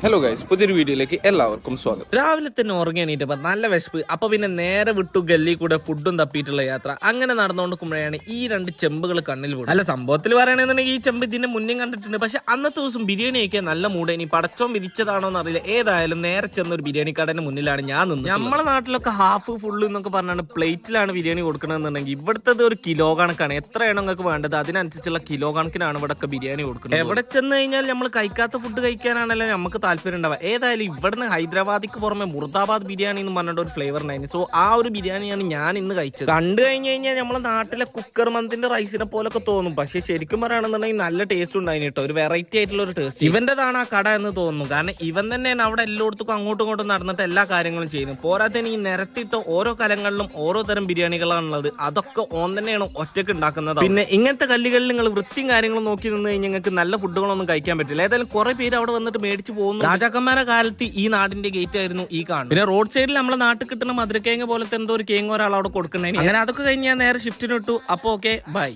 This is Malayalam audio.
ഹലോ ഗൈസ്, പുതിയൊരു വീഡിയോയിലേക്ക് എല്ലാവർക്കും സ്വാഗതം. രാവിലെ തന്നെ ഉറങ്ങി എണീറ്റപ്പോ നല്ല വിശപ്പ്. അപ്പൊ പിന്നെ നേരെ വിട്ടു ഗല്ലി കൂടെ ഫുഡും തപ്പിയിട്ടുള്ള യാത്ര. അങ്ങനെ നടന്നുകൊണ്ടിരിക്കുമ്പോഴാണ് ഈ രണ്ട് ചെമ്പുകൾ കണ്ണിൽ വീണത്. അല്ല, സംഭവത്തിൽ പറയുകയാണെന്നുണ്ടെങ്കിൽ ഈ ചെമ്പ് ഇതിന്റെ മുന്നേ കണ്ടിട്ടുണ്ട്. പക്ഷെ അന്നത്തെ ദിവസം ബിരിയാണി കഴിക്കാൻ നല്ല മൂഡ്. ഇനി പടച്ചോൻ വിരിച്ചതാണോ എന്നറിയില്ല. ഏതായാലും നേരെ ചെന്ന ഒരു ബിരിയാണി കടയുടെ മുന്നിലാണ് ഞാൻ നിന്നത്. നമ്മളെ നാട്ടിലൊക്കെ ഹാഫ് ഫുള്ള് എന്നൊക്കെ പറഞ്ഞാണ് പ്ലേറ്റിലാണ് ബിരിയാണി കൊടുക്കണമെന്നുണ്ടെങ്കിൽ ഇവിടുത്തെ ഒരു കിലോ കണക്കാണ്. എത്രയാണോ നിങ്ങൾക്ക് വേണ്ടത് അതിനനുസരിച്ചുള്ള കിലോ കണക്കിനാണ് ഇവിടെ ബിരിയാണി കൊടുക്കുന്നത്. എവിടെ ചെന്ന് കഴിഞ്ഞാൽ നമ്മൾ കഴിക്കാത്ത ഫുഡ് കഴിക്കാനാണല്ലോ നമുക്ക് താല്പര്യം ഉണ്ടാവുക. ഏതായാലും ഇവിടുന്ന് ഹൈദരാബാദിക്ക് പുറമെ മുർദാബാദ് ബിരിയാണി എന്ന് പറഞ്ഞിട്ട് ഒരു ഫ്ലേവർ ഉണ്ടായിരുന്നു. സോ ആ ഒരു ബിരിയാണിയാണ് ഞാൻ ഇന്ന് കഴിച്ചത്. കണ്ടു കഴിഞ്ഞ് കഴിഞ്ഞാൽ നമ്മളെ നാട്ടിലെ കുക്കർ മന്തിന്റെ റൈസിനെ പോലൊക്കെ തോന്നും. പക്ഷെ ശരിക്കും പറയുകയാണെന്നുണ്ടെങ്കിൽ നല്ല ടേസ്റ്റ് ഉണ്ടായിരുന്നു കേട്ടോ. ഒരു വെറൈറ്റി ആയിട്ടുള്ള ഒരു ടേസ്റ്റ്. ഇവന്റേതാണ് ആ കട എന്ന് തോന്നുന്നു. കാരണം ഇവൻ തന്നെയാണ് അവിടെ എല്ലായിടത്തും അങ്ങോട്ടും ഇങ്ങോട്ടും നടന്നിട്ട് എല്ലാ കാര്യങ്ങളും ചെയ്യുന്നു. പോരാത്തതിന് ഈ നിരത്തിയിട്ട് ഓരോ കലങ്ങളിലും ഓരോ തരം ബിരിയാണികളാണുള്ളത്. അതൊക്കെ ഓൻ തന്നെയാണ് ഒറ്റക്ക് ഉണ്ടാക്കുന്നത്. പിന്നെ ഇങ്ങനത്തെ കല്ലുകളിൽ നിങ്ങൾ വൃത്തിയും കാര്യങ്ങളും നോക്കി നിന്ന് കഴിഞ്ഞാൽ നിങ്ങൾക്ക് നല്ല ഫുഡുകളൊന്നും കഴിക്കാൻ പറ്റില്ല. ഏതായാലും കുറെ പേര് അവിടെ വന്നിട്ട് മേടിച്ചു പോകുന്നു. രാജാക്കന്മാരെ കാലത്ത് ഈ നാടിന്റെ ഗേറ്റ് ആയിരുന്നു ഈ കാണുന്നത്. പിന്നെ റോഡ് സൈഡിൽ നമ്മളെ നാട്ടിൽ കിട്ടുന്ന മധുരക്കേങ്ങ പോലത്തെ എന്തോ ഒരു കേങ്ങ ഒരാൾ അവിടെ കൊടുക്കണേ. അങ്ങനെ അതൊക്കെ കഴിഞ്ഞ് ഞാൻ നേരെ ഷിഫ്റ്റിന് ഇട്ടു. അപ്പൊ ഓക്കെ, ബൈ.